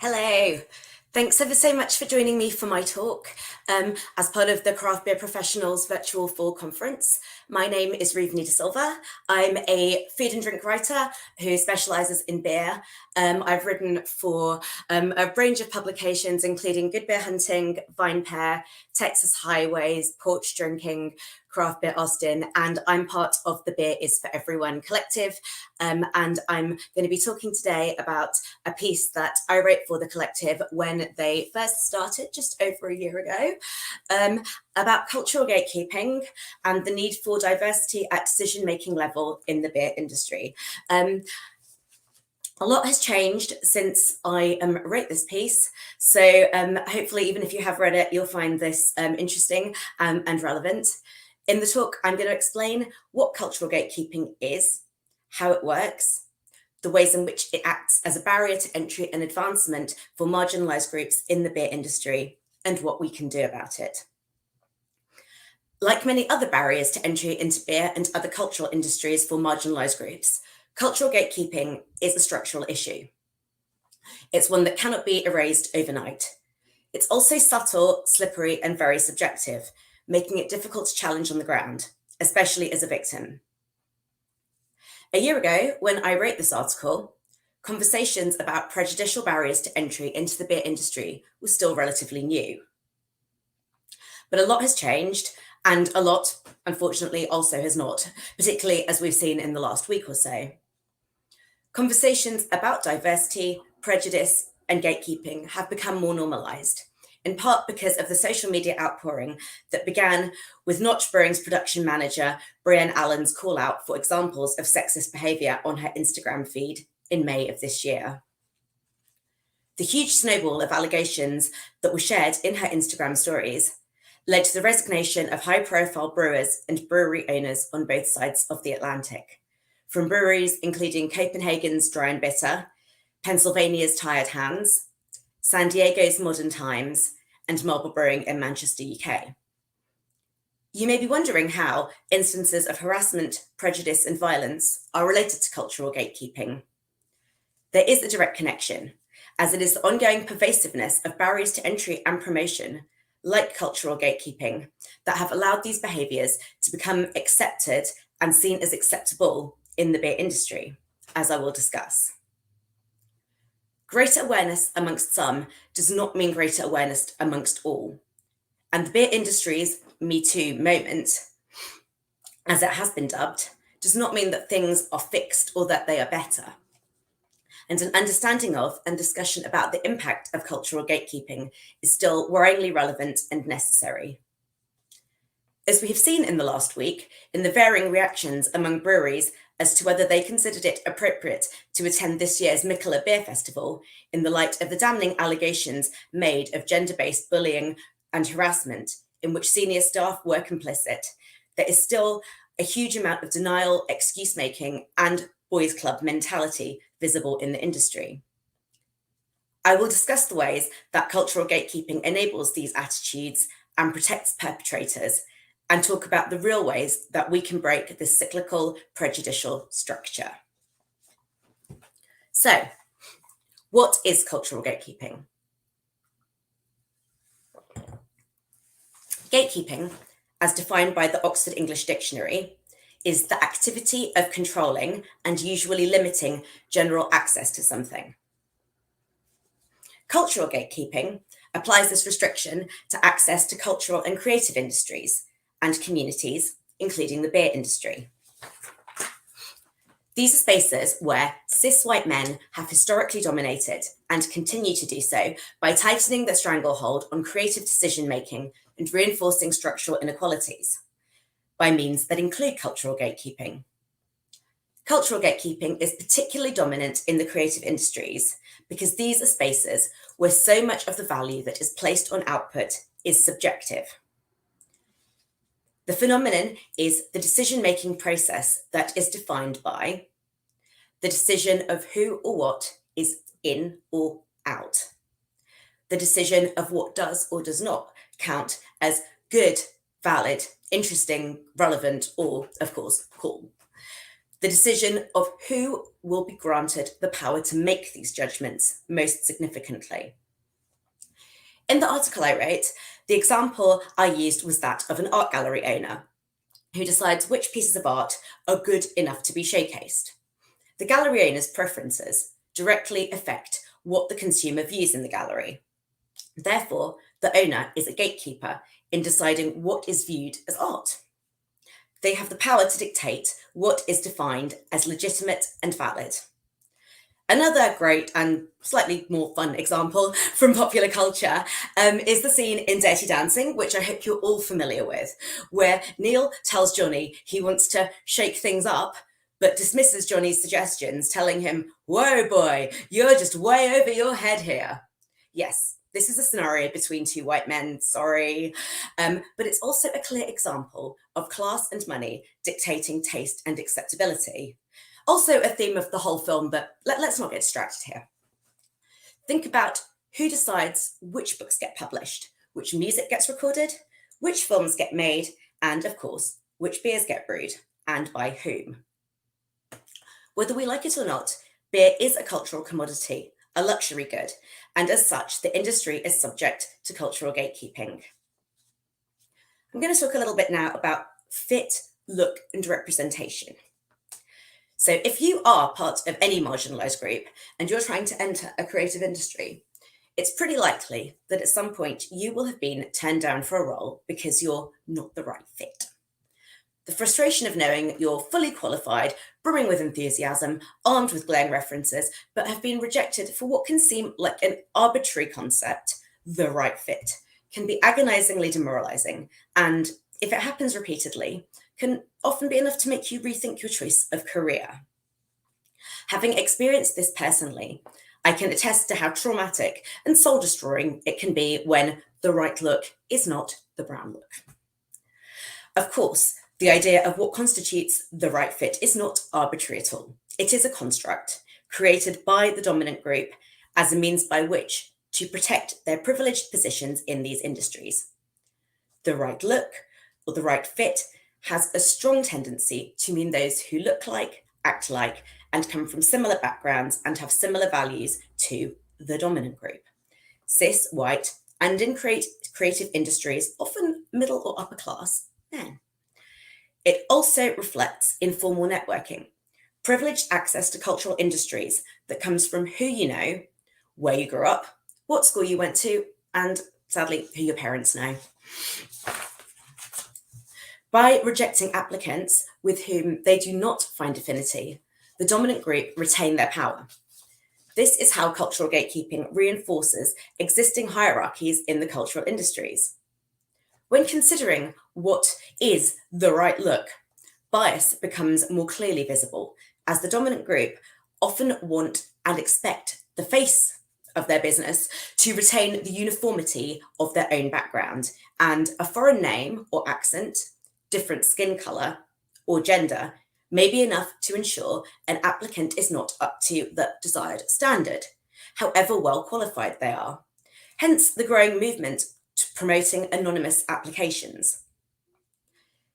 Hello. Thanks ever so much for joining me for my talk as part of the Craft Beer Professionals Virtual Fall Conference. My name is Ruvani Silva. I'm a food and drink writer who specialises in beer. I've written for a range of publications, including Good Beer Hunting, Vine Pair, Texas Highways, Porch Drinking, Craft Beer Austin, and I'm part of the Beer is for Everyone collective. And I'm going to be talking today about a piece that I wrote for the collective when they first started just over a year ago, about cultural gatekeeping and the need for diversity at decision-making level in the beer industry. A lot has changed since I wrote this piece, so hopefully even if you have read it, you'll find this interesting and relevant. In the talk, I'm going to explain what cultural gatekeeping is, how it works, the ways in which it acts as a barrier to entry and advancement for marginalised groups in the beer industry, and what we can do about it. Like many other barriers to entry into beer and other cultural industries for marginalised groups, cultural gatekeeping is a structural issue. It's one that cannot be erased overnight. It's also subtle, slippery, and very subjective, making it difficult to challenge on the ground, especially as a victim. A year ago, when I wrote this article, conversations about prejudicial barriers to entry into the beer industry were still relatively new. But a lot has changed, and a lot, unfortunately, also has not, particularly as we've seen in the last week or so. Conversations about diversity, prejudice, and gatekeeping have become more normalised, in part because of the social media outpouring that began with Notch Brewing's production manager, Brienne Allen's call out for examples of sexist behaviour on her Instagram feed in May of this year. The huge snowball of allegations that were shared in her Instagram stories led to the resignation of high-profile brewers and brewery owners on both sides of the Atlantic, from breweries including Copenhagen's Dry and Bitter, Pennsylvania's Tired Hands, San Diego's Modern Times, and Marble Brewing in Manchester, UK. You may be wondering how instances of harassment, prejudice, and violence are related to cultural gatekeeping. There is a direct connection, as it is the ongoing pervasiveness of barriers to entry and promotion, like cultural gatekeeping, that have allowed these behaviours to become accepted and seen as acceptable in the beer industry, as I will discuss. Greater awareness amongst some does not mean greater awareness amongst all. And the beer industry's Me Too moment, as it has been dubbed, does not mean that things are fixed or that they are better. And an understanding of and discussion about the impact of cultural gatekeeping is still worryingly relevant and necessary. As we have seen in the last week, in the varying reactions among breweries as to whether they considered it appropriate to attend this year's Mikkeller Beer Festival in the light of the damning allegations made of gender-based bullying and harassment in which senior staff were complicit, there is still a huge amount of denial, excuse-making, and boys' club mentality visible in the industry. I will discuss the ways that cultural gatekeeping enables these attitudes and protects perpetrators, and talk about the real ways that we can break this cyclical, prejudicial structure. So, what is cultural gatekeeping? Gatekeeping, as defined by the Oxford English Dictionary, is the activity of controlling and usually limiting general access to something. Cultural gatekeeping applies this restriction to access to cultural and creative industries and communities, including the beer industry. These are spaces where cis white men have historically dominated and continue to do so by tightening their stranglehold on creative decision-making and reinforcing structural inequalities by means that include cultural gatekeeping. Cultural gatekeeping is particularly dominant in the creative industries because these are spaces where so much of the value that is placed on output is subjective. The phenomenon is the decision-making process that is defined by the decision of who or what is in or out, the decision of what does or does not count as good, valid, interesting, relevant, or, of course, cool, the decision of who will be granted the power to make these judgments most significantly. In the article I wrote, the example I used was that of an art gallery owner who decides which pieces of art are good enough to be showcased. The gallery owner's preferences directly affect what the consumer views in the gallery. Therefore, the owner is a gatekeeper in deciding what is viewed as art. They have the power to dictate what is defined as legitimate and valid. Another great and slightly more fun example from popular culture is the scene in Dirty Dancing, which I hope you're all familiar with, where Neil tells Johnny he wants to shake things up, but dismisses Johnny's suggestions, telling him, "Whoa, boy, you're just way over your head here." Yes, this is a scenario between two white men, sorry, but it's also a clear example of class and money dictating taste and acceptability. Also a theme of the whole film, but let's not get distracted here. Think about who decides which books get published, which music gets recorded, which films get made, and of course, which beers get brewed, and by whom. Whether we like it or not, beer is a cultural commodity, a luxury good, and as such, the industry is subject to cultural gatekeeping. I'm going to talk a little bit now about fit, look, and representation. So if you are part of any marginalized group and you're trying to enter a creative industry, it's pretty likely that at some point you will have been turned down for a role because you're not the right fit. The frustration of knowing you're fully qualified, brimming with enthusiasm, armed with glaring references, but have been rejected for what can seem like an arbitrary concept, the right fit, can be agonizingly demoralizing, and if it happens repeatedly, can often be enough to make you rethink your choice of career. Having experienced this personally, I can attest to how traumatic and soul-destroying it can be when the right look is not the brown look. Of course, the idea of what constitutes the right fit is not arbitrary at all. It is a construct created by the dominant group as a means by which to protect their privileged positions in these industries. The right look or the right fit has a strong tendency to mean those who look like, act like, and come from similar backgrounds and have similar values to the dominant group. Cis, white, and in creative industries, often middle or upper class men. It also reflects informal networking, privileged access to cultural industries that comes from who you know, where you grew up, what school you went to, and sadly, who your parents know. By rejecting applicants with whom they do not find affinity, the dominant group retain their power. This is how cultural gatekeeping reinforces existing hierarchies in the cultural industries. When considering what is the right look, bias becomes more clearly visible, as the dominant group often want and expect the face of their business to retain the uniformity of their own background, and a foreign name or accent, different skin color, or gender may be enough to ensure an applicant is not up to the desired standard, however well qualified they are. Hence the growing movement to promoting anonymous applications.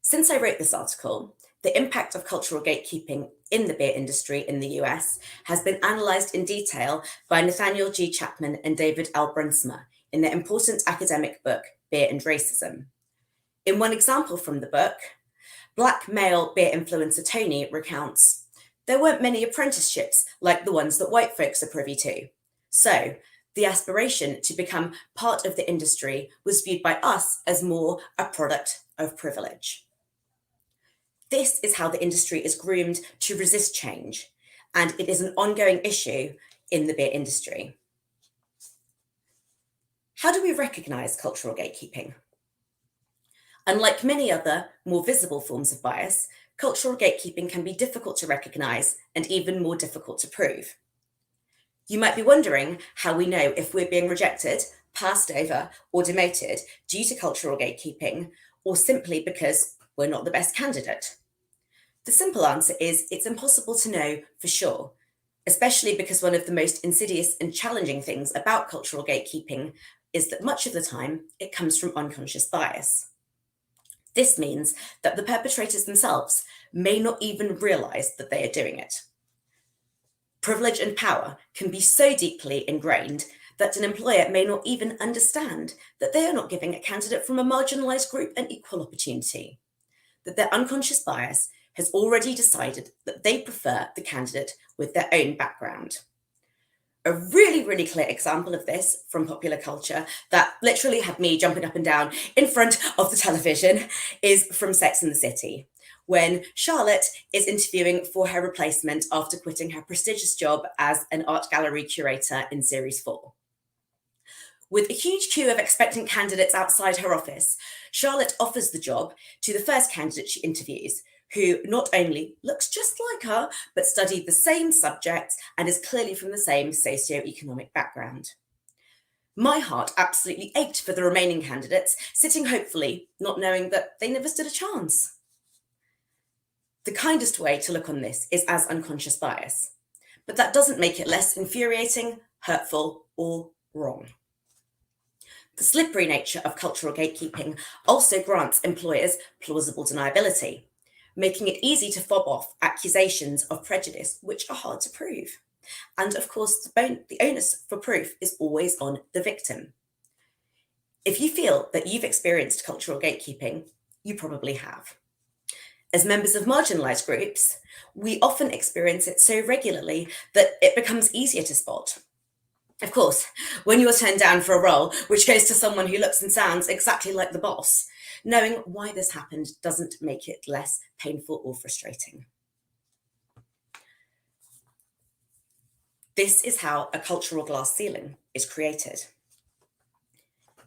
Since I wrote this article, the impact of cultural gatekeeping in the beer industry in the US has been analysed in detail by Nathaniel G. Chapman and David L. Brunsma in their important academic book, Beer and Racism. In one example from the book, Black male beer influencer Tony recounts, "There weren't many apprenticeships like the ones that white folks are privy to. So the aspiration to become part of the industry was viewed by us as more a product of privilege." This is how the industry is groomed to resist change, and it is an ongoing issue in the beer industry. How do we recognise cultural gatekeeping? Unlike many other, more visible forms of bias, cultural gatekeeping can be difficult to recognise and even more difficult to prove. You might be wondering how we know if we're being rejected, passed over, or demoted due to cultural gatekeeping, or simply because we're not the best candidate. The simple answer is it's impossible to know for sure, especially because one of the most insidious and challenging things about cultural gatekeeping is that much of the time it comes from unconscious bias. This means that the perpetrators themselves may not even realise that they are doing it. Privilege and power can be so deeply ingrained that an employer may not even understand that they are not giving a candidate from a marginalised group an equal opportunity, that their unconscious bias has already decided that they prefer the candidate with their own background. A really, really clear example of this from popular culture that literally had me jumping up and down in front of the television is from Sex and the City, when Charlotte is interviewing for her replacement after quitting her prestigious job as an art gallery curator in series 4. With a huge queue of expectant candidates outside her office, Charlotte offers the job to the first candidate she interviews, who not only looks just like her, but studied the same subjects and is clearly from the same socio-economic background. My heart absolutely ached for the remaining candidates, sitting hopefully, not knowing that they never stood a chance. The kindest way to look on this is as unconscious bias, but that doesn't make it less infuriating, hurtful, or wrong. The slippery nature of cultural gatekeeping also grants employers plausible deniability, making it easy to fob off accusations of prejudice which are hard to prove. And of course, the onus for proof is always on the victim. If you feel that you've experienced cultural gatekeeping, you probably have. As members of marginalised groups, we often experience it so regularly that it becomes easier to spot. Of course, when you're turned down for a role which goes to someone who looks and sounds exactly like the boss, knowing why this happened doesn't make it less painful or frustrating. This is how a cultural glass ceiling is created.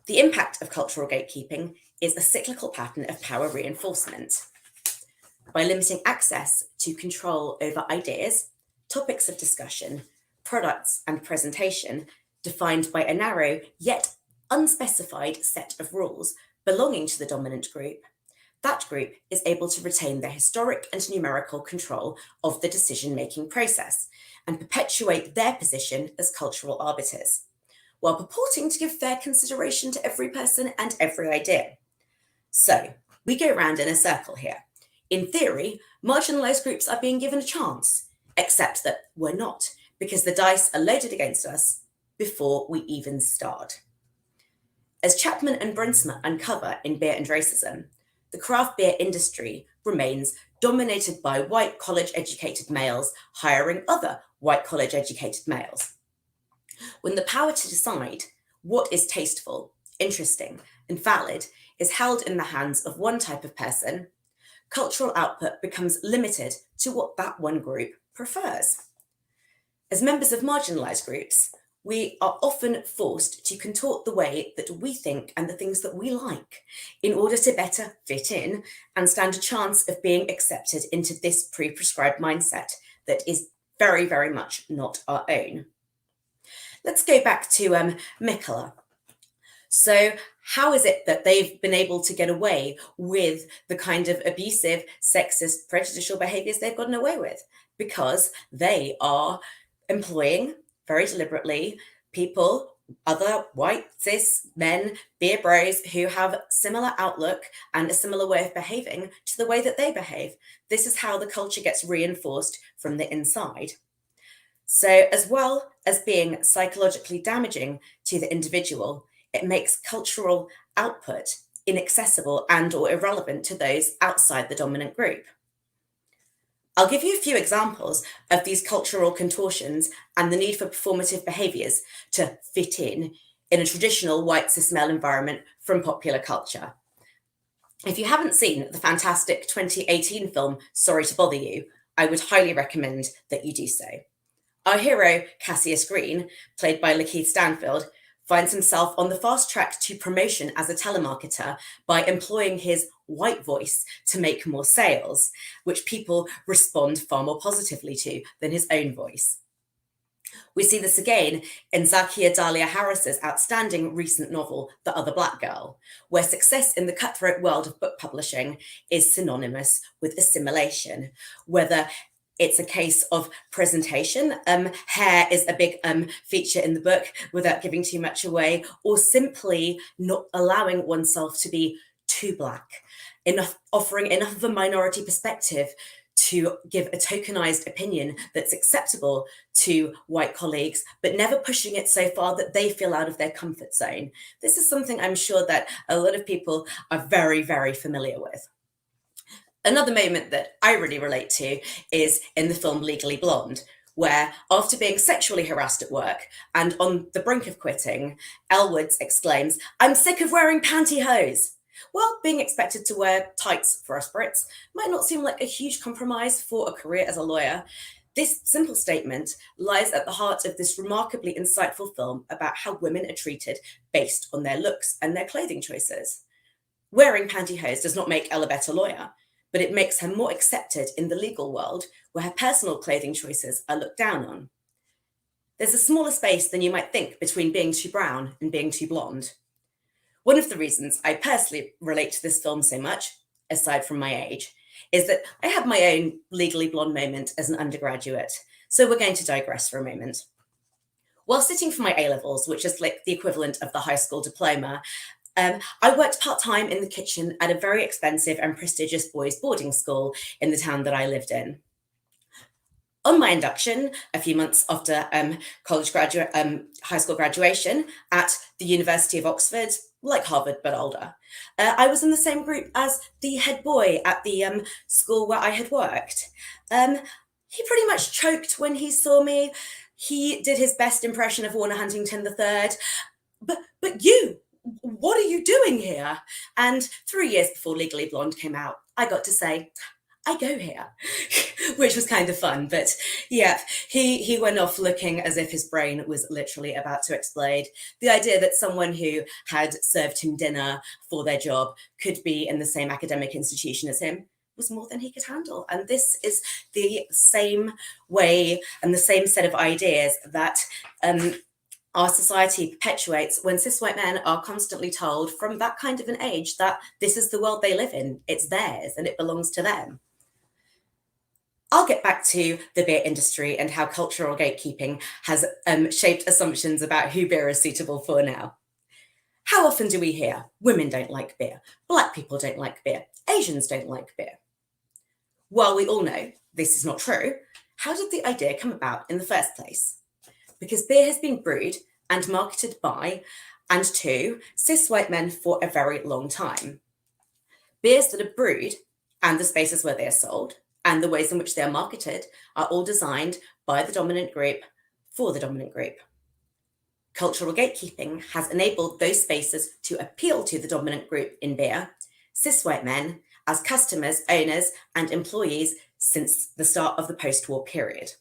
The impact of cultural gatekeeping is a cyclical pattern of power reinforcement. By limiting access to control over ideas, topics of discussion, products, and presentation defined by a narrow yet unspecified set of rules belonging to the dominant group, that group is able to retain their historic and numerical control of the decision-making process and perpetuate their position as cultural arbiters, while purporting to give fair consideration to every person and every idea. So, we go round in a circle here. In theory, marginalised groups are being given a chance, except that we're not, because the dice are loaded against us before we even start. As Chapman and Brunsma uncover in Beer and Racism, the craft beer industry remains dominated by white college-educated males hiring other white college-educated males. When the power to decide what is tasteful, interesting, and valid is held in the hands of one type of person, cultural output becomes limited to what that one group prefers. As members of marginalised groups, we are often forced to contort the way that we think and the things that we like in order to better fit in and stand a chance of being accepted into this pre-prescribed mindset that is very, very much not our own. Let's go back to Mikola. So how is it that they've been able to get away with the kind of abusive, sexist, prejudicial behaviours they've gotten away with? Because they are employing very deliberately people, other white cis men, beer bros who have similar outlook and a similar way of behaving to the way that they behave. This is how the culture gets reinforced from the inside. So as well as being psychologically damaging to the individual, it makes cultural output inaccessible and or irrelevant to those outside the dominant group. I'll give you a few examples of these cultural contortions and the need for performative behaviours to fit in a traditional white cis male environment from popular culture. If you haven't seen the fantastic 2018 film Sorry to Bother You, I would highly recommend that you do so. Our hero, Cassius Green, played by Lakeith Stanfield, finds himself on the fast track to promotion as a telemarketer by employing his white voice to make more sales, which people respond far more positively to than his own voice. We see this again in Zakia Dahlia Harris's outstanding recent novel, The Other Black Girl, where success in the cutthroat world of book publishing is synonymous with assimilation, whether it's a case of presentation. Hair is a big feature in the book without giving too much away, or simply not allowing oneself to be too black. offering enough of a minority perspective to give a tokenized opinion that's acceptable to white colleagues, but never pushing it so far that they feel out of their comfort zone. This is something I'm sure that a lot of people are very, very familiar with. Another moment that I really relate to is in the film Legally Blonde, where after being sexually harassed at work and on the brink of quitting, Elle Woods exclaims, "I'm sick of wearing pantyhose." Well, being expected to wear tights for us Brits might not seem like a huge compromise for a career as a lawyer. This simple statement lies at the heart of this remarkably insightful film about how women are treated based on their looks and their clothing choices. Wearing pantyhose does not make Elle a better lawyer, but it makes her more accepted in the legal world where her personal clothing choices are looked down on. There's a smaller space than you might think between being too brown and being too blonde. One of the reasons I personally relate to this film so much, aside from my age, is that I had my own Legally Blonde moment as an undergraduate, so we're going to digress for a moment. While sitting for my A-levels, which is like the equivalent of the high school diploma, I worked part-time in the kitchen at a very expensive and prestigious boys' boarding school in the town that I lived in. On my induction, a few months after high school graduation at the University of Oxford, like Harvard but older, I was in the same group as the head boy at the school where I had worked. He pretty much choked when he saw me. He did his best impression of Warner Huntington III. But you, what are you doing here? And 3 years before Legally Blonde came out, I got to say, I go here, which was kind of fun. But yeah, he went off looking as if his brain was literally about to explode. The idea that someone who had served him dinner for their job could be in the same academic institution as him was more than he could handle. And this is the same way and the same set of ideas that our society perpetuates when cis white men are constantly told from that kind of an age that this is the world they live in, it's theirs, and it belongs to them. I'll get back to the beer industry and how cultural gatekeeping has shaped assumptions about who beer is suitable for now. How often do we hear women don't like beer, Black people don't like beer, Asians don't like beer? While we all know this is not true, how did the idea come about in the first place? Because beer has been brewed and marketed by and to cis white men for a very long time. Beers that are brewed and the spaces where they are sold and the ways in which they are marketed are all designed by the dominant group for the dominant group. Cultural gatekeeping has enabled those spaces to appeal to the dominant group in beer, cis white men, as customers, owners, and employees since the start of the post-war period.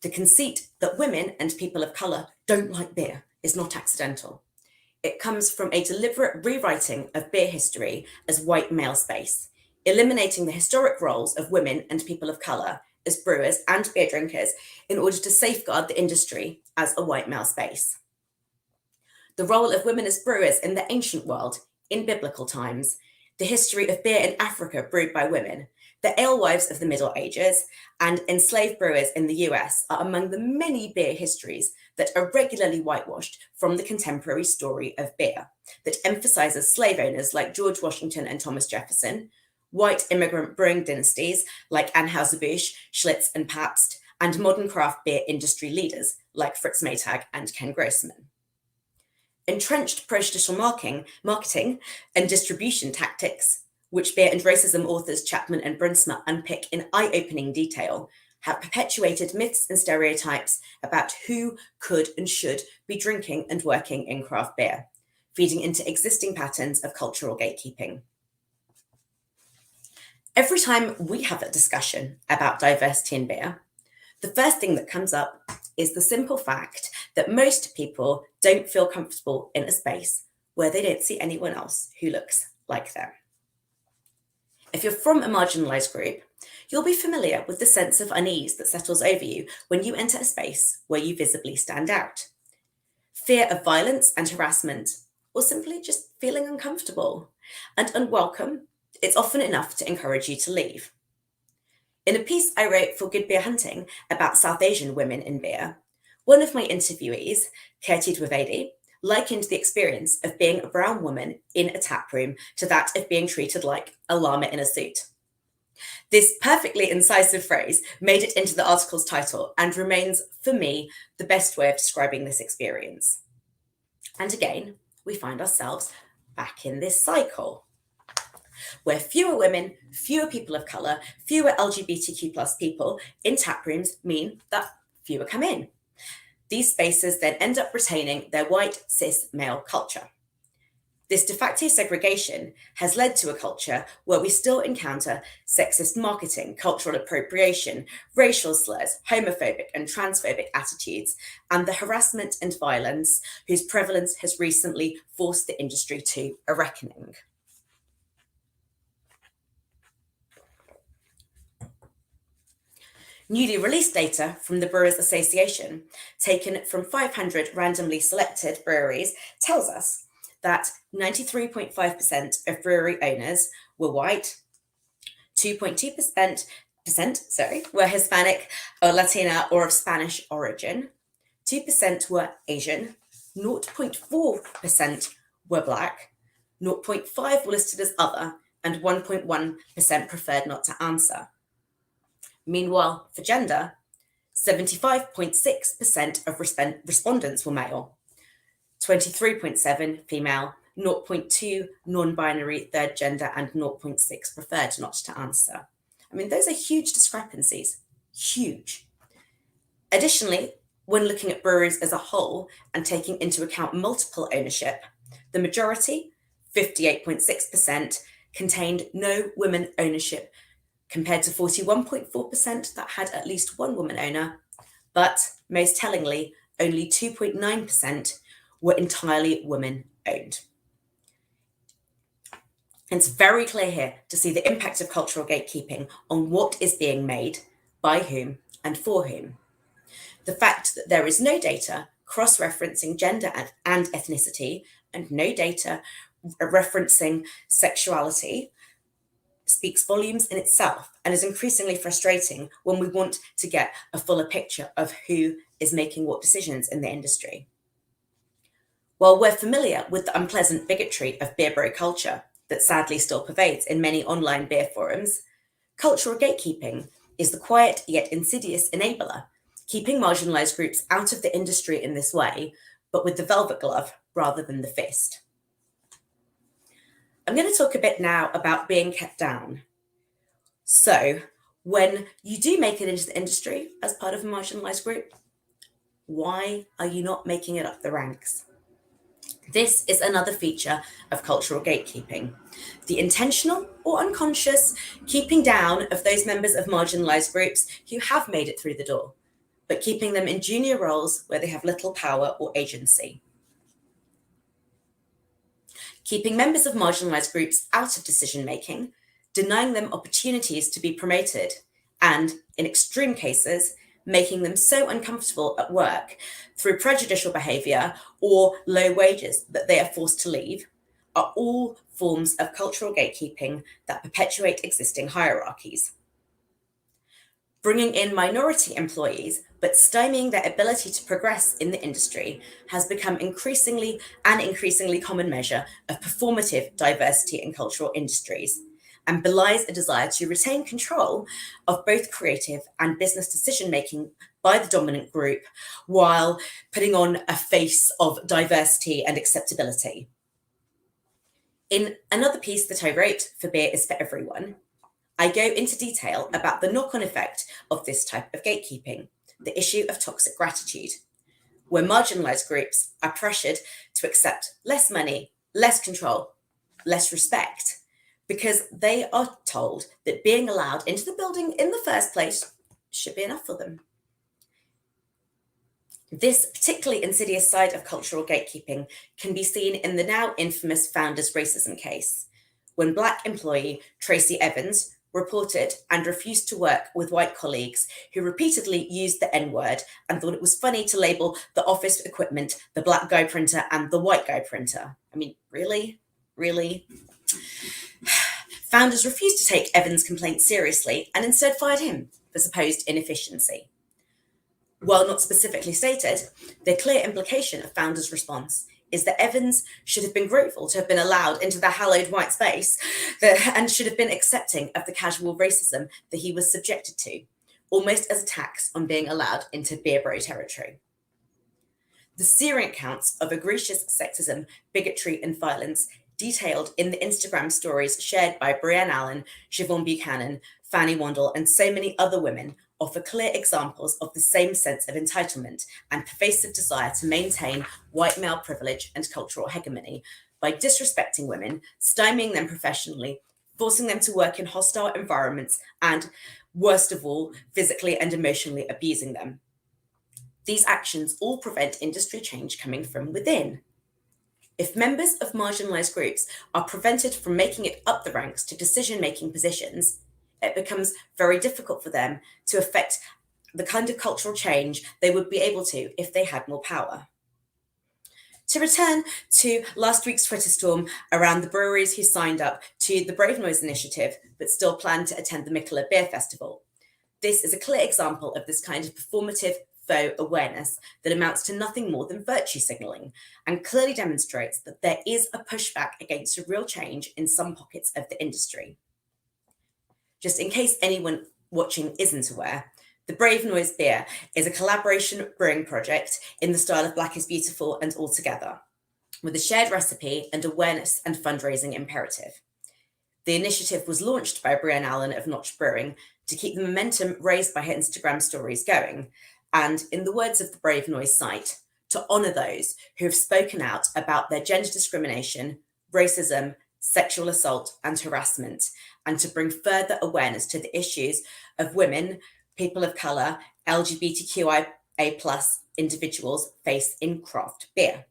The conceit that women and people of colour don't like beer is not accidental. It comes from a deliberate rewriting of beer history as white male space, eliminating the historic roles of women and people of colour as brewers and beer drinkers in order to safeguard the industry as a white male space. The role of women as brewers in the ancient world, in biblical times, the history of beer in Africa brewed by women, the alewives of the Middle Ages, and enslaved brewers in the US are among the many beer histories that are regularly whitewashed from the contemporary story of beer, that emphasizes slave owners like George Washington and Thomas Jefferson, white immigrant brewing dynasties like Anheuser-Busch, Schlitz, and Pabst, and modern craft beer industry leaders like Fritz Maytag and Ken Grossman. Entrenched prejudicial marketing and distribution tactics, which beer and racism authors Chapman and Brunsma unpick in eye-opening detail, have perpetuated myths and stereotypes about who could and should be drinking and working in craft beer, feeding into existing patterns of cultural gatekeeping. Every time we have a discussion about diversity in beer, the first thing that comes up is the simple fact that most people don't feel comfortable in a space where they don't see anyone else who looks like them. If you're from a marginalized group, you'll be familiar with the sense of unease that settles over you when you enter a space where you visibly stand out. Fear of violence and harassment, or simply just feeling uncomfortable and unwelcome, it's often enough to encourage you to leave. In a piece I wrote for Good Beer Hunting about South Asian women in beer, one of my interviewees, Kirti Dwivedi, likened the experience of being a brown woman in a tap room to that of being treated like a llama in a suit. This perfectly incisive phrase made it into the article's title and remains, for me, the best way of describing this experience. And again, we find ourselves back in this cycle, where fewer women, fewer people of colour, fewer LGBTQ plus people in tap rooms mean that fewer come in. These spaces then end up retaining their white, cis male culture. This de facto segregation has led to a culture where we still encounter sexist marketing, cultural appropriation, racial slurs, homophobic and transphobic attitudes, and the harassment and violence whose prevalence has recently forced the industry to a reckoning. Newly released data from the Brewers Association, taken from 500 randomly selected breweries, tells us that 93.5% of brewery owners were white, 2.2% were Hispanic or Latina or of Spanish origin, 2% were Asian, 0.4% were Black, 0.5% were listed as other, and 1.1% preferred not to answer. Meanwhile, for gender, 75.6% of respondents were male, 23.7% female, 0.2% non-binary third gender, and 0.6% preferred not to answer. I mean, those are huge discrepancies, huge. Additionally, when looking at breweries as a whole and taking into account multiple ownership, the majority, 58.6%, contained no women ownership, compared to 41.4% that had at least one woman owner, but most tellingly, only 2.9% were entirely women-owned. It's very clear here to see the impact of cultural gatekeeping on what is being made, by whom, and for whom. The fact that there is no data cross-referencing gender and ethnicity, and no data referencing sexuality, speaks volumes in itself and is increasingly frustrating when we want to get a fuller picture of who is making what decisions in the industry. While we're familiar with the unpleasant bigotry of beer bro culture that sadly still pervades in many online beer forums, cultural gatekeeping is the quiet yet insidious enabler, keeping marginalised groups out of the industry in this way, but with the velvet glove rather than the fist. I'm going to talk a bit now about being kept down. So, when you do make it into the industry as part of a marginalised group, why are you not making it up the ranks? This is another feature of cultural gatekeeping, the intentional or unconscious keeping down of those members of marginalised groups who have made it through the door, but keeping them in junior roles where they have little power or agency. Keeping members of marginalised groups out of decision-making, denying them opportunities to be promoted, and, in extreme cases, making them so uncomfortable at work through prejudicial behaviour or low wages that they are forced to leave, are all forms of cultural gatekeeping that perpetuate existing hierarchies. Bringing in minority employees, but stymieing their ability to progress in the industry has become increasingly common measure of performative diversity in cultural industries, and belies a desire to retain control of both creative and business decision-making by the dominant group, while putting on a face of diversity and acceptability. In another piece that I wrote for Beer is for Everyone, I go into detail about the knock-on effect of this type of gatekeeping, the issue of toxic gratitude, where marginalised groups are pressured to accept less money, less control, less respect, because they are told that being allowed into the building in the first place should be enough for them. This particularly insidious side of cultural gatekeeping can be seen in the now infamous Founders racism case, when Black employee Tracy Evans reported and refused to work with white colleagues who repeatedly used the N-word and thought it was funny to label the office equipment the Black guy printer and the white guy printer. I mean, really? Really? Founders refused to take Evans' complaint seriously and instead fired him for supposed inefficiency. While not specifically stated, the clear implication of Founders' response is that Evans should have been grateful to have been allowed into the hallowed white space and should have been accepting of the casual racism that he was subjected to, almost as a tax on being allowed into beer bro territory. The searing accounts of egregious sexism, bigotry, and violence detailed in the Instagram stories shared by Brianne Allen, Siobhan Buchanan, Fanny Wandel, and so many other women offer clear examples of the same sense of entitlement and pervasive desire to maintain white male privilege and cultural hegemony by disrespecting women, stymieing them professionally, forcing them to work in hostile environments, and, worst of all, physically and emotionally abusing them. These actions all prevent industry change coming from within. If members of marginalised groups are prevented from making it up the ranks to decision-making positions, it becomes very difficult for them to affect the kind of cultural change they would be able to if they had more power. To return to last week's Twitter storm around the breweries who signed up to the Brave Noise initiative but still plan to attend the Mikkeller Beer Festival, this is a clear example of this kind of performative faux awareness that amounts to nothing more than virtue signalling and clearly demonstrates that there is a pushback against a real change in some pockets of the industry. Just in case anyone watching isn't aware, the Brave Noise Beer is a collaboration brewing project in the style of Black is Beautiful and All Together, with a shared recipe and awareness and fundraising imperative. The initiative was launched by Brianne Allen of Notch Brewing to keep the momentum raised by her Instagram stories going, and, in the words of the Brave Noise site, to honour those who have spoken out about their gender discrimination, racism, sexual assault and harassment, and to bring further awareness to the issues of women, people of colour, LGBTQIA+ individuals face in craft beer.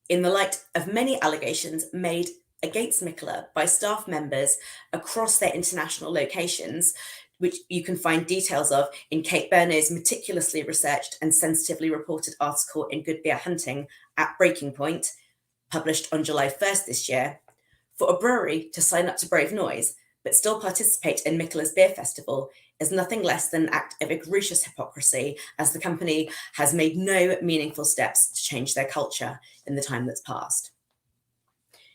In the light of many allegations made against Mikkeller by staff members across their international locations, which you can find details of in Kate Burnow's meticulously researched and sensitively reported article in Good Beer Hunting at Breaking Point, published on July 1st this year, for a brewery to sign up to Brave Noise but still participate in Mikkeller's Beer Festival is nothing less than an act of egregious hypocrisy, as the company has made no meaningful steps to change their culture in the time that's passed.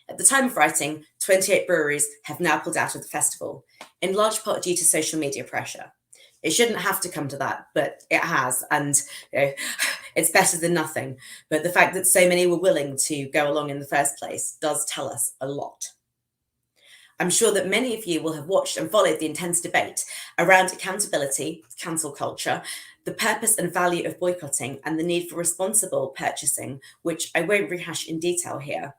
At the time of writing, 28 breweries have now pulled out of the festival, in large part due to social media pressure. It shouldn't have to come to that, but it has, and it's better than nothing. But the fact that so many were willing to go along in the first place does tell us a lot. I'm sure that many of you will have watched and followed the intense debate around accountability, cancel culture, the purpose and value of boycotting, and the need for responsible purchasing, which I won't rehash in detail here.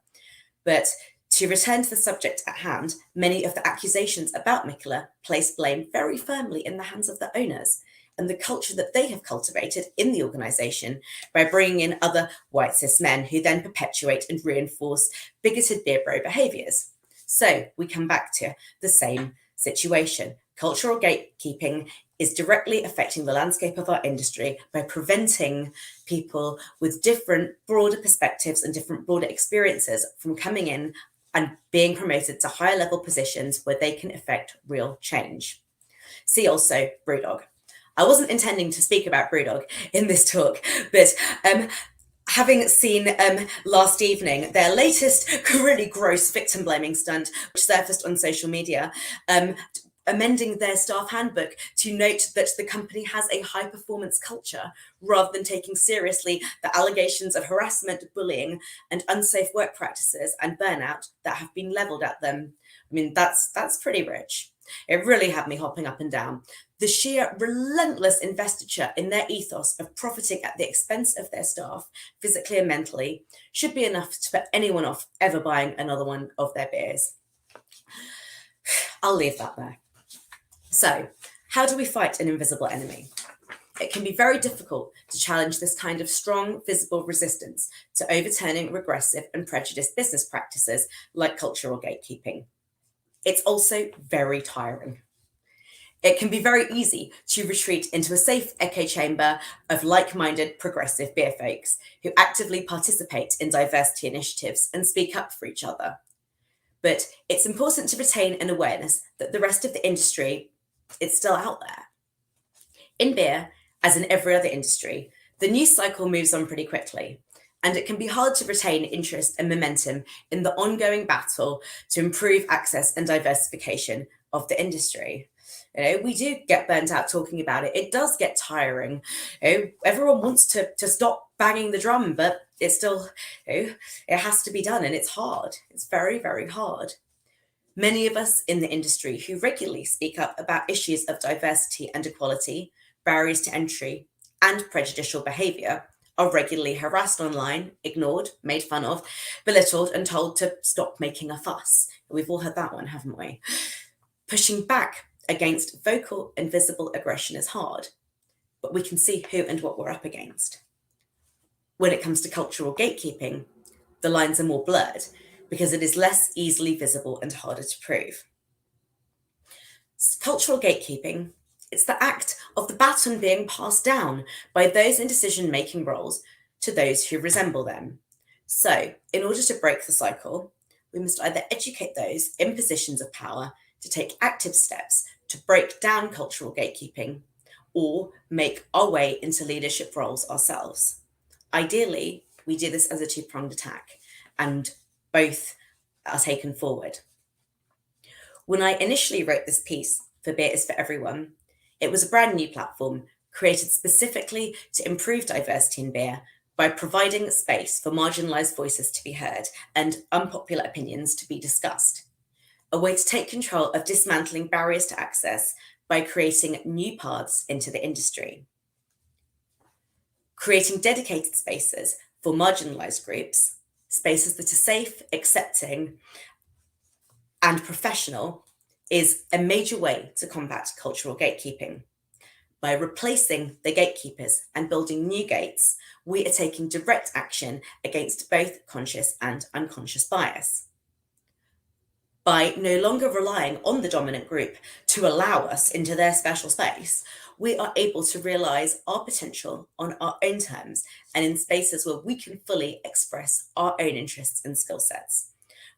But to return to the subject at hand, many of the accusations about Mikkeller place blame very firmly in the hands of the owners and the culture that they have cultivated in the organisation by bringing in other white cis men who then perpetuate and reinforce bigoted beer bro behaviours. So we come back to the same situation. Cultural gatekeeping is directly affecting the landscape of our industry by preventing people with different, broader perspectives and different, broader experiences from coming in and being promoted to higher level positions where they can effect real change. See also Brewdog. I wasn't intending to speak about Brewdog in this talk, but having seen last evening their latest really gross victim blaming stunt, which surfaced on social media, amending their staff handbook to note that the company has a high performance culture rather than taking seriously the allegations of harassment, bullying, and unsafe work practices and burnout that have been levelled at them. I mean, that's pretty rich. It really had me hopping up and down. The sheer relentless investiture in their ethos of profiting at the expense of their staff, physically and mentally, should be enough to put anyone off ever buying another one of their beers. I'll leave that there. So, how do we fight an invisible enemy? It can be very difficult to challenge this kind of strong, visible resistance to overturning regressive and prejudiced business practices like cultural gatekeeping. It's also very tiring. It can be very easy to retreat into a safe echo chamber of like-minded progressive beer folks who actively participate in diversity initiatives and speak up for each other. But it's important to retain an awareness that the rest of the industry is still out there. In beer, as in every other industry, the news cycle moves on pretty quickly. and it can be hard to retain interest and momentum in the ongoing battle to improve access and diversification of the industry. We do get burnt out talking about it. It does get tiring. Everyone wants to stop banging the drum, but it's still, it has to be done, and it's hard. It's very, very hard. Many of us in the industry who regularly speak up about issues of diversity and equality, barriers to entry, and prejudicial behaviour are regularly harassed online, ignored, made fun of, belittled, and told to stop making a fuss. We've all heard that one, haven't we? Pushing back against vocal and visible aggression is hard, but we can see who and what we're up against. When it comes to cultural gatekeeping, the lines are more blurred because it is less easily visible and harder to prove. Cultural gatekeeping, it's the act of the baton being passed down by those in decision-making roles to those who resemble them. So, in order to break the cycle, we must either educate those in positions of power to take active steps to break down cultural gatekeeping, or make our way into leadership roles ourselves. Ideally, we do this as a two-pronged attack, and both are taken forward. When I initially wrote this piece for Beer is for Everyone, it was a brand new platform created specifically to improve diversity in beer by providing space for marginalised voices to be heard and unpopular opinions to be discussed. A way to take control of dismantling barriers to access by creating new paths into the industry. Creating dedicated spaces for marginalised groups, spaces that are safe, accepting, and professional, is a major way to combat cultural gatekeeping. By replacing the gatekeepers and building new gates, we are taking direct action against both conscious and unconscious bias. By no longer relying on the dominant group to allow us into their special space, we are able to realise our potential on our own terms and in spaces where we can fully express our own interests and skill sets,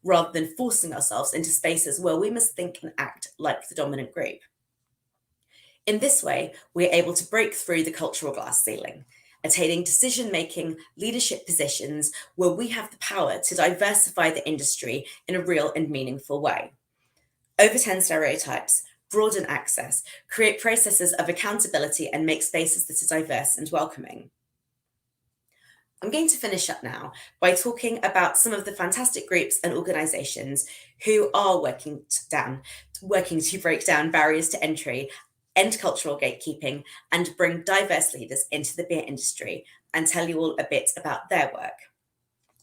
rather than forcing ourselves into spaces where we must think and act like the dominant group. In this way, we are able to break through the cultural glass ceiling, attaining decision-making leadership positions where we have the power to diversify the industry in a real and meaningful way. Overturn stereotypes, broaden access, create processes of accountability, and make spaces that are diverse and welcoming. I'm going to finish up now by talking about some of the fantastic groups and organisations who are working to break down barriers to entry, end cultural gatekeeping, and bring diverse leaders into the beer industry, and tell you all a bit about their work.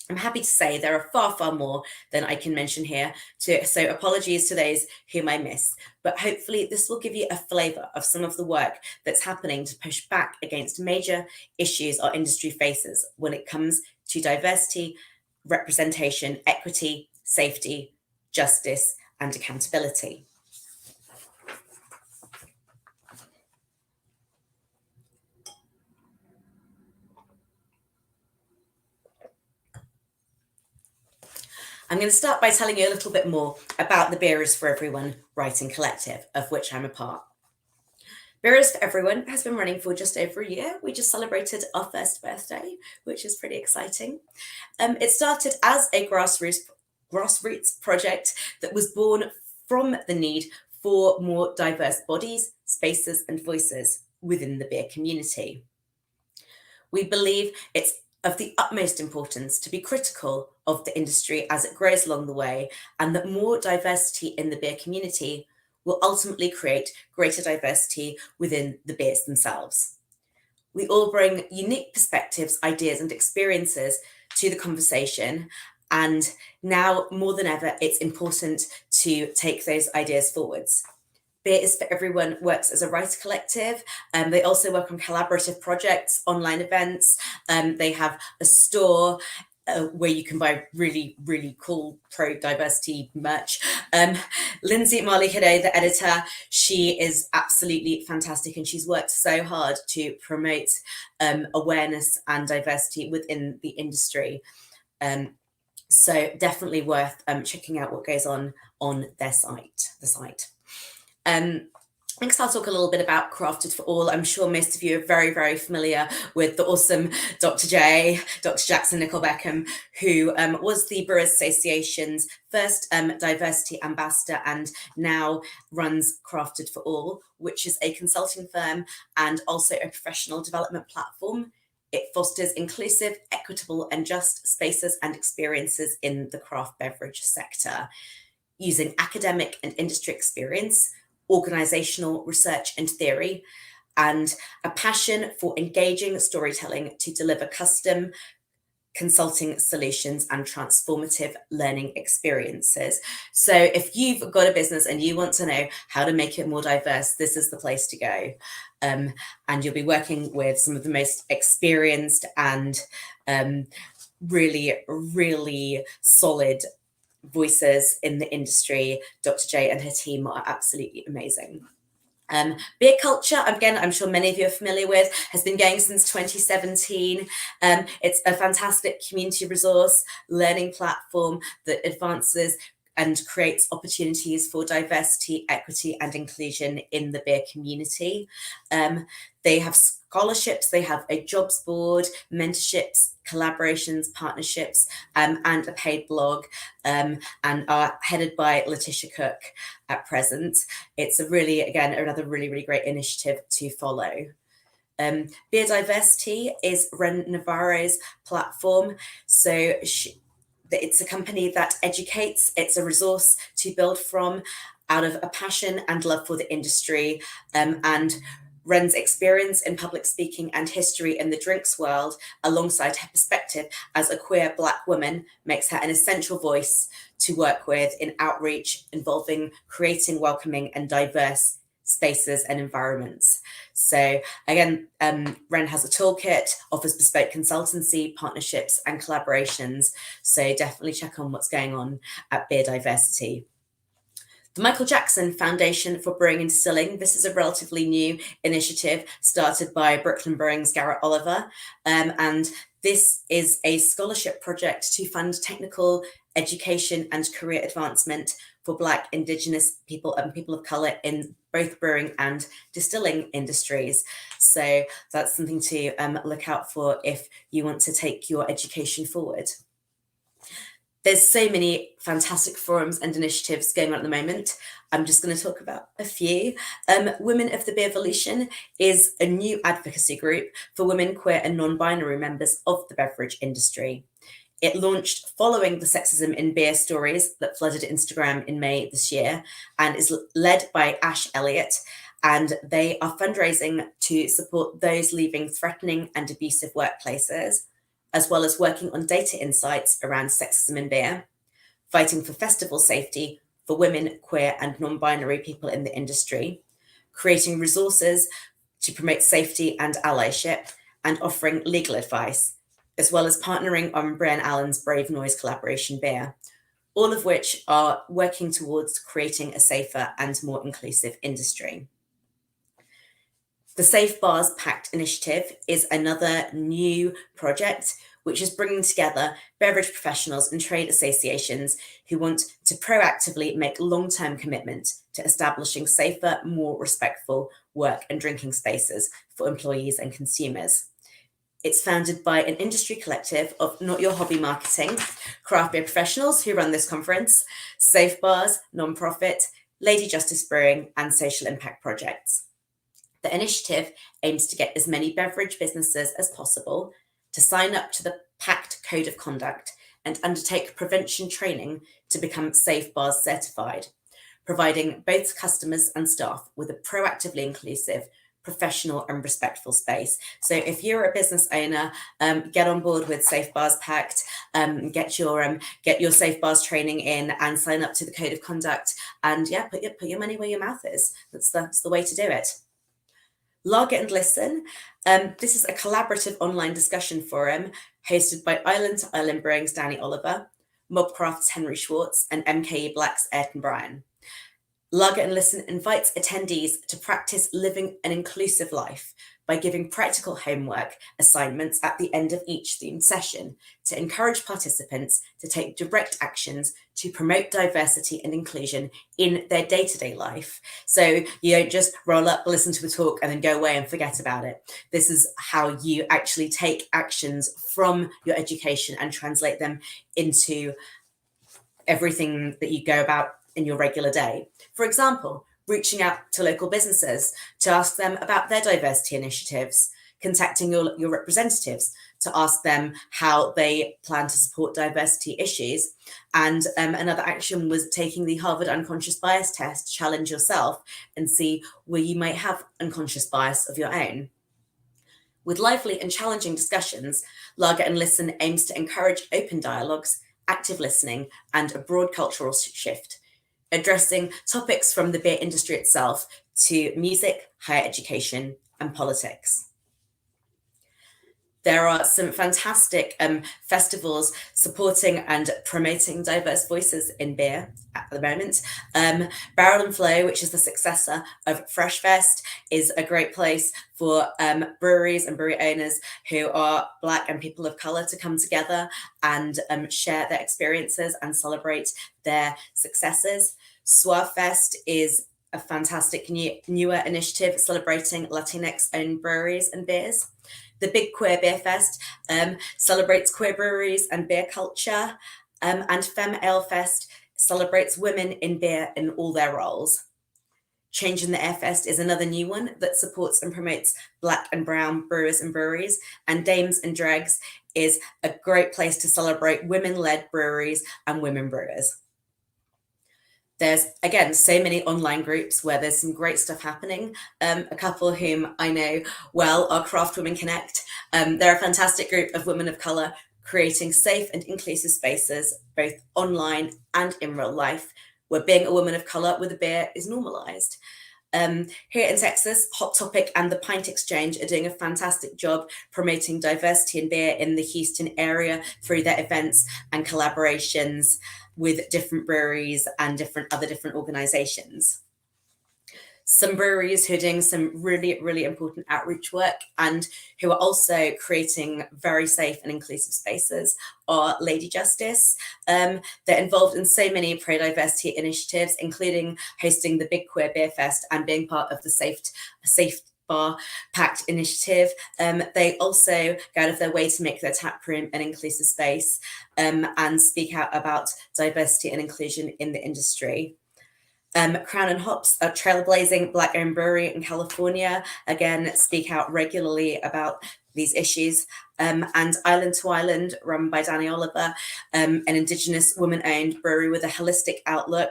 I'm happy to say there are far, far more than I can mention here, so apologies to those whom I miss, but hopefully this will give you a flavour of some of the work that's happening to push back against major issues our industry faces when it comes to diversity, representation, equity, safety, justice, and accountability. I'm going to start by telling you a little bit more about the Beer is for Everyone writing collective, of which I'm a part. Beer is for Everyone has been running for just over a year. We just celebrated our first birthday, which is pretty exciting. It started as a grassroots project that was born from the need for more diverse bodies, spaces, and voices within the beer community. We believe it's of the utmost importance to be critical of the industry as it grows along the way, and that more diversity in the beer community will ultimately create greater diversity within the beers themselves. We all bring unique perspectives, ideas, and experiences to the conversation, and now more than ever, it's important to take those ideas forwards. Beer is for Everyone works as a writer collective. They also work on collaborative projects, online events. They have a store where you can buy really, really cool pro-diversity merch. Lindsay Marley Hiddo, the editor, she is absolutely fantastic, and she's worked so hard to promote awareness and diversity within the industry. So definitely worth checking out what goes on their site, the site. Next, I'll talk a little bit about Crafted for All. I'm sure most of you are very, very familiar with the awesome Dr. Jackson Nicole Beckham, who was the Brewers Association's first diversity ambassador and now runs Crafted for All, which is a consulting firm and also a professional development platform. It fosters inclusive, equitable, and just spaces and experiences in the craft beverage sector, using academic and industry experience, organizational research and theory, and a passion for engaging storytelling to deliver custom consulting solutions and transformative learning experiences. So if you've got a business and you want to know how to make it more diverse, this is the place to go. And you'll be working with some of the most experienced and really, really solid voices in the industry. Dr. J and her team are absolutely amazing. Beer culture, again, I'm sure many of you are familiar with, has been going since 2017. It's a fantastic community resource, learning platform that advances and creates opportunities for diversity, equity, and inclusion in the beer community. They have scholarships, they have a jobs board, mentorships, collaborations, partnerships, and a paid blog, and are headed by Letitia Cook at present. It's a really, again, another really, really great initiative to follow. Beer Diversity is Ren Navarro's platform. So it's a company that educates. It's a resource to build from out of a passion and love for the industry, and Ren's experience in public speaking and history in the drinks world, alongside her perspective as a queer Black woman, makes her an essential voice to work with in outreach involving creating welcoming and diverse spaces and environments. So again, Ren has a toolkit, offers bespoke consultancy, partnerships, and collaborations. So definitely check on what's going on at Beer Diversity. The Michael Jackson Foundation for Brewing and Distilling. This is a relatively new initiative started by Brooklyn Brewing's Garrett Oliver. And this is a scholarship project to fund technical education and career advancement for Black, Indigenous people and people of colour in both brewing and distilling industries. So that's something to look out for if you want to take your education forward. There's so many fantastic forums and initiatives going on at the moment. I'm just going to talk about a few. Women of the Beervolution is a new advocacy group for women, queer and non-binary members of the beverage industry. It launched following the sexism in beer stories that flooded Instagram in May this year, and is led by Ash Elliott. And they are fundraising to support those leaving threatening and abusive workplaces, as well as working on data insights around sexism in beer, fighting for festival safety for women, queer, and non-binary people in the industry, creating resources to promote safety and allyship, and offering legal advice, as well as partnering on Brian Allen's Brave Noise collaboration beer, all of which are working towards creating a safer and more inclusive industry. The Safe Bars Pact initiative is another new project which is bringing together beverage professionals and trade associations who want to proactively make long-term commitment to establishing safer, more respectful work and drinking spaces for employees and consumers. It's founded by an industry collective of Not Your Hobby Marketing, craft beer professionals who run this conference, Safe Bars, nonprofit, Lady Justice Brewing, and social impact projects. The initiative aims to get as many beverage businesses as possible to sign up to the Pact Code of Conduct and undertake prevention training to become Safe Bars certified, providing both customers and staff with a proactively inclusive, professional and respectful space. So if you're a business owner, get on board with Safe Bars Pact, get your Safe Bars training in and sign up to the Code of Conduct, and yeah, put your money where your mouth is. That's the way to do it. Lager and Listen. This is a collaborative online discussion forum hosted by Island to Island Brewing's Danny Oliver, Mobcraft's Henry Schwartz, and MKE Black's Ayrton Bryan. Lager and Listen invites attendees to practice living an inclusive life by giving practical homework assignments at the end of each themed session to encourage participants to take direct actions to promote diversity and inclusion in their day-to-day life. So you don't just roll up, listen to a talk, and then go away and forget about it. This is how you actually take actions from your education and translate them into everything that you go about in your regular day. For example, reaching out to local businesses to ask them about their diversity initiatives, contacting your representatives to ask them how they plan to support diversity issues. And another action was taking the Harvard unconscious bias test to challenge yourself and see where you might have unconscious bias of your own. With lively and challenging discussions, Lager and Listen aims to encourage open dialogues, active listening, and a broad cultural shift, addressing topics from the beer industry itself to music, higher education, and politics. There are some fantastic festivals supporting and promoting diverse voices in beer at the moment. Barrel and Flow, which is the successor of Fresh Fest, is a great place for breweries and brewery owners who are Black and people of colour to come together and share their experiences and celebrate their successes. Suave Fest is a fantastic newer initiative celebrating Latinx-owned breweries and beers. The Big Queer Beer Fest celebrates queer breweries and beer culture, and Femme Ale Fest celebrates women in beer in all their roles. Change in the Air Fest is another new one that supports and promotes Black and brown brewers and breweries, and Dames and Dregs is a great place to celebrate women-led breweries and women brewers. There's, again, so many online groups where there's some great stuff happening. A couple whom I know well are Craft Women Connect. They're a fantastic group of women of colour creating safe and inclusive spaces, both online and in real life, where being a woman of colour with a beer is normalised. Here in Texas, Hot Topic and the Pint Exchange are doing a fantastic job promoting diversity in beer in the Houston area through their events and collaborations with different breweries and different organizations. Some breweries who are doing some really, really important outreach work and who are also creating very safe and inclusive spaces are Lady Justice. They're involved in so many pro-diversity initiatives, including hosting the Big Queer Beer Fest and being part of the Safe Bar Pact initiative. They also go out of their way to make their tap room an inclusive space and speak out about diversity and inclusion in the industry. Crown and Hops, a trailblazing Black-owned brewery in California, again, speak out regularly about these issues. And Island to Island, run by Danny Oliver, an Indigenous woman-owned brewery with a holistic outlook,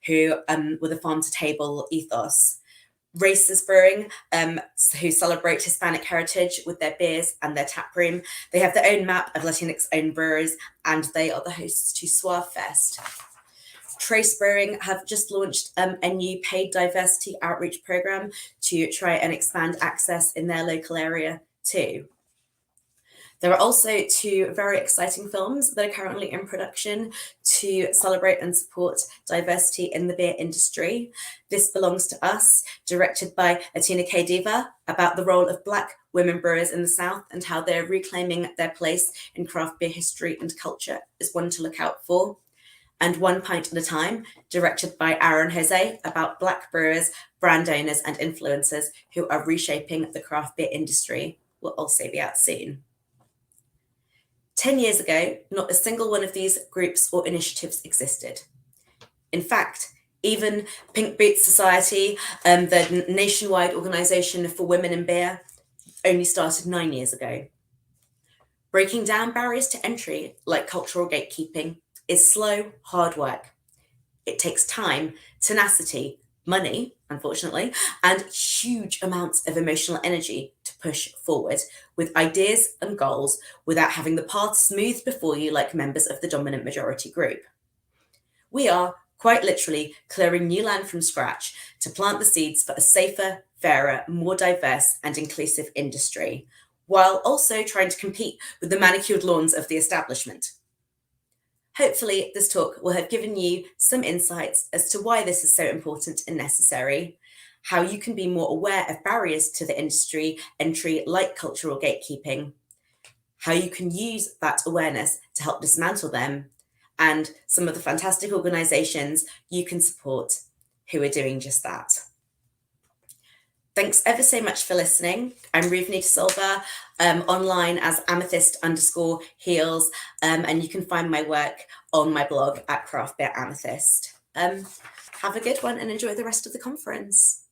who with a farm-to-table ethos. Racers Brewing, who celebrate Hispanic heritage with their beers and their tap room. They have their own map of Latinx-owned brewers, and they are the hosts to Suave Fest. Trace Brewing have just launched a new paid diversity outreach program to try and expand access in their local area too. There are also two very exciting films that are currently in production to celebrate and support diversity in the beer industry. This Belongs to Us, directed by Atina K. Diva, about the role of Black women brewers in the South and how they're reclaiming their place in craft beer history and culture, is one to look out for. And One Pint at a Time, directed by Aaron Jose, about Black brewers, brand owners, and influencers who are reshaping the craft beer industry, will also be out soon. 10 years ago, not a single one of these groups or initiatives existed. In fact, even Pink Boots Society, the nationwide organisation for women in beer, only started 9 years ago. Breaking down barriers to entry, like cultural gatekeeping, is slow, hard work. It takes time, tenacity, money, unfortunately, and huge amounts of emotional energy to push forward with ideas and goals without having the path smoothed before you like members of the dominant majority group. We are, quite literally, clearing new land from scratch to plant the seeds for a safer, fairer, more diverse and inclusive industry, while also trying to compete with the manicured lawns of the establishment. Hopefully, this talk will have given you some insights as to why this is so important and necessary, how you can be more aware of barriers to the industry entry like cultural gatekeeping, how you can use that awareness to help dismantle them, and some of the fantastic organisations you can support who are doing just that. Thanks ever so much for listening. I'm Ruvani Silva, online as amethyst_heals, and you can find my work on my blog at Craft Beer Amethyst. Have a good one and enjoy the rest of the conference.